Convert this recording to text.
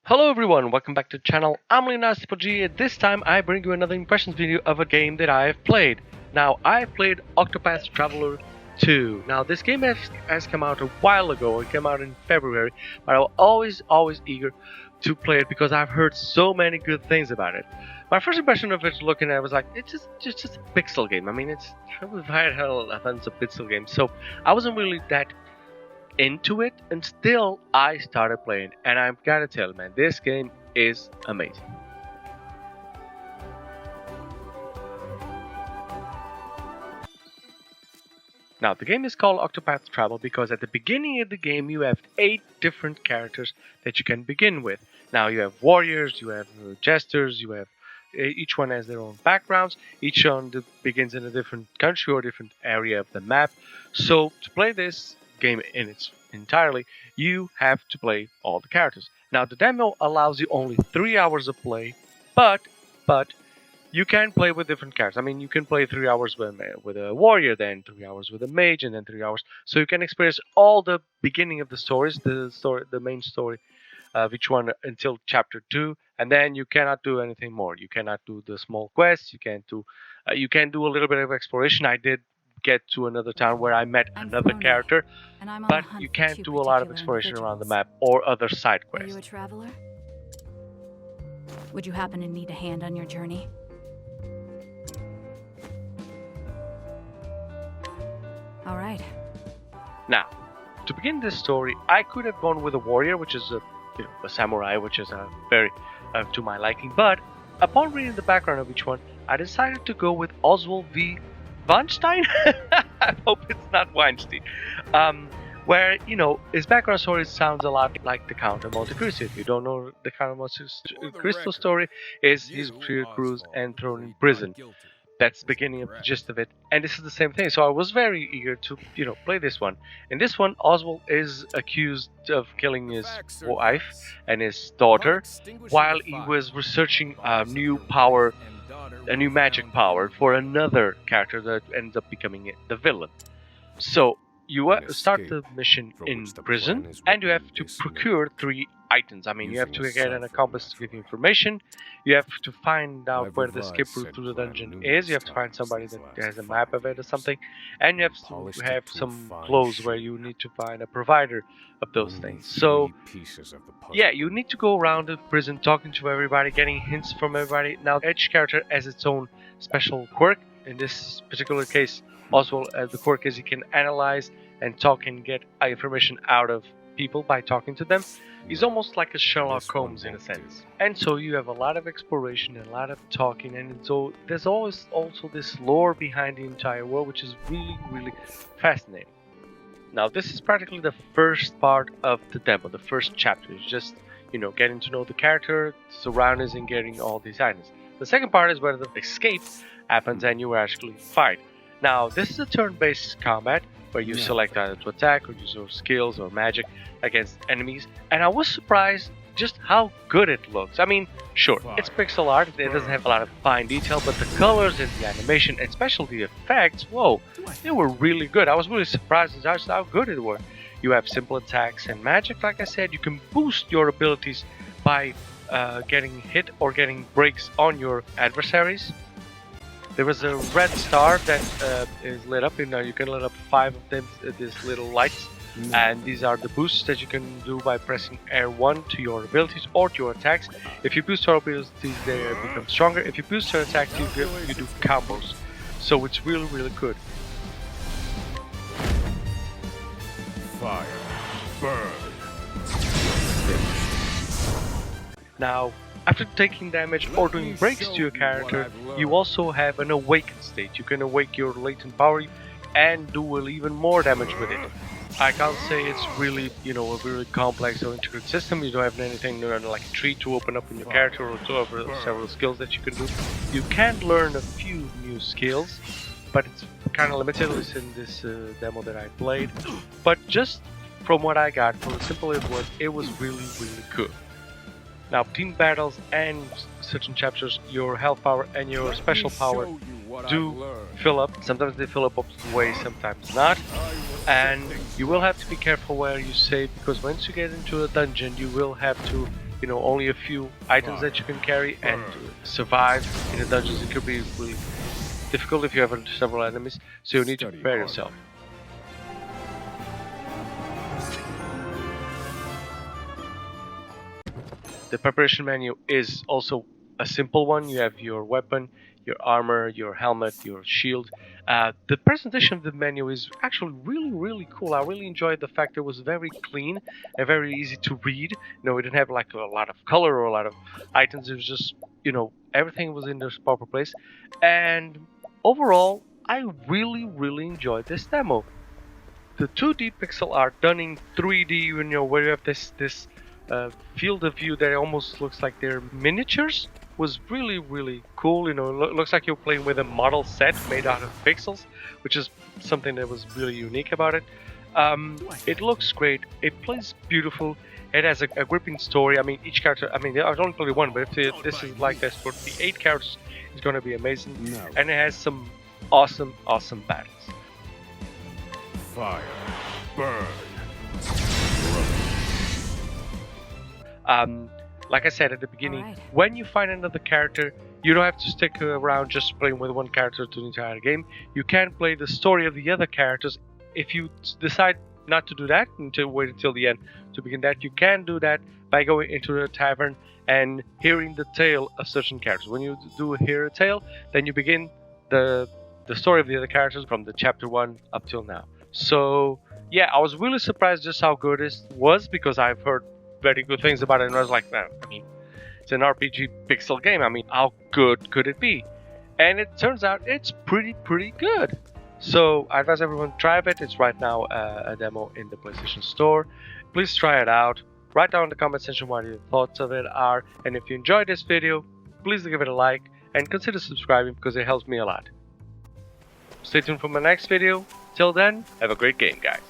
Hello everyone, welcome back to the channel. I'm Leonardo. This time I bring you another impressions video of a game that I have played. Now, I've played Octopath Traveler 2. Now, this game has come out a while ago. It came out in February, but I'm always eager to play it because I've heard so many good things about it. My first impression of it looking at it was like, it's just a pixel game. I mean, we've had tons of pixel games, so I wasn't really that into it until I started playing, and I've got to tell you, man, this game is amazing. Now, the game is called Octopath Travel because at the beginning of the game you have 8 different characters that you can begin with. Now, you have warriors, you have jesters, you have each one has their own backgrounds. Each one begins in a different country or different area of the map. So to play this game in its entirely, you have to play all the characters. Now, the demo allows you only 3 hours of play, but you can play with different characters. I mean, you can play 3 hours with a warrior, then 3 hours with a mage, and then 3 hours. So you can experience all the beginning of the stories, the main story of each one until chapter 2, and then you cannot do anything more. You cannot do the small quests. You can do a little bit of exploration. I did get to another town where I met another character, but you can't do a lot of exploration around the map or other side quests. Are you a traveler? Would you happen to need a hand on your journey? All right. Now, to begin this story, I could have gone with a warrior, which is a samurai, which is very to my liking. But upon reading the background of each one, I decided to go with Oswald V. Weinstein? I hope it's not Weinstein. Where, his background story sounds a lot like the Count of Monte Cristo. If you don't know the Count of Monte Cristo story, is he's recruited and thrown in prison. That's the beginning of the gist of it. And this is the same thing. So I was very eager to, play this one. In this one, Oswald is accused of killing his wife and his daughter while he was researching a new magic power for another character that ends up becoming the villain. So you start the mission in prison, and you have to procure 3 items. I mean, you have to get an accomplice to give you information. You have to find out where the escape route through the dungeon is. You have to find somebody that has a map of it or something. And you have to have some clothes where you need to find a provider of those things. So, yeah, you need to go around the prison talking to everybody, getting hints from everybody. Now, each character has its own special quirk. In this particular case, Oswald, the quirk is he can analyze and talk and get information out of people by talking to them. He's almost like a Sherlock Holmes in a sense. And so you have a lot of exploration and a lot of talking, and so there's always also this lore behind the entire world, which is really fascinating. Now, this is practically the first part of the demo, the first chapter. It's just, getting to know the character, surroundings, and getting all these items. The second part is where the escape happens and you actually fight. Now, this is a turn-based combat where you select either to attack or use your skills or magic against enemies, and I was surprised just how good it looks. I mean, sure, it's pixel art, it doesn't have a lot of fine detail, but the colors and the animation, and especially the effects, whoa, they were really good. I was really surprised at just how good it was. You have simple attacks and magic, like I said. You can boost your abilities by getting hit or getting breaks on your adversaries. There was a red star that is lit up. You can lit up 5 of them, these little lights. And these are the boosts that you can do by pressing R1 to your abilities or to your attacks. If you boost your abilities, they become stronger. If you boost your attacks, you do combos. So it's really good. Fire. Burn. Now, after taking damage or doing breaks to your character, you also have an awakened state. You can awake your latent power and do even more damage with it. I can't say it's really, a really complex or integrated system. You don't have anything like a tree to open up in your character or to have several skills that you can do. You can learn a few new skills, but it's kind of limited, at least in this demo that I played. But just from what I got, from the simple it was really good. Now, team battles and certain chapters, your health power and your special power do fill up. Sometimes they fill up the way, sometimes not. And you will have to be careful where you save, because once you get into a dungeon, you will have to only a few items that you can carry, and survive in the dungeons. It could be really difficult if you have several enemies, so you need to prepare yourself. The preparation menu is also a simple one. You have your weapon, your armor, your helmet, your shield. The presentation of the menu is actually really cool. I really enjoyed the fact that it was very clean and very easy to read. It didn't have like a lot of color or a lot of items. It was just, everything was in its proper place. And overall, I really enjoyed this demo. The 2D pixel art done in 3D, where you have this field of view that almost looks like they're miniatures, was really cool. Looks like you're playing with a model set made out of pixels, which is something that was really unique about it. It looks great. It plays beautiful. It has a gripping story. I mean, each character. I mean, I've only played one, but if this is like this for the 8 characters, it's going to be amazing. And it has some awesome battles. Fire. Burn. Like I said at the beginning, Alright. when you find another character, you don't have to stick around just playing with one character to the entire game. You can play the story of the other characters. If you decide not to do that, wait until the end to begin that, you can do that by going into a tavern and hearing the tale of certain characters. When you do hear a tale, then you begin the story of the other characters from the chapter 1 up till now. So yeah, I was really surprised just how good it was, because I've heard very good things about it, and I was like, man, I mean, it's an RPG pixel game. I mean, how good could it be? And it turns out it's pretty good. So I advise everyone to try it. It's right now a demo in the PlayStation Store. Please try it out. Write down in the comment section what your thoughts of it are, and if you enjoyed this video, please give it a like and consider subscribing, because it helps me a lot. Stay tuned for my next video. Till then, have a great game, guys.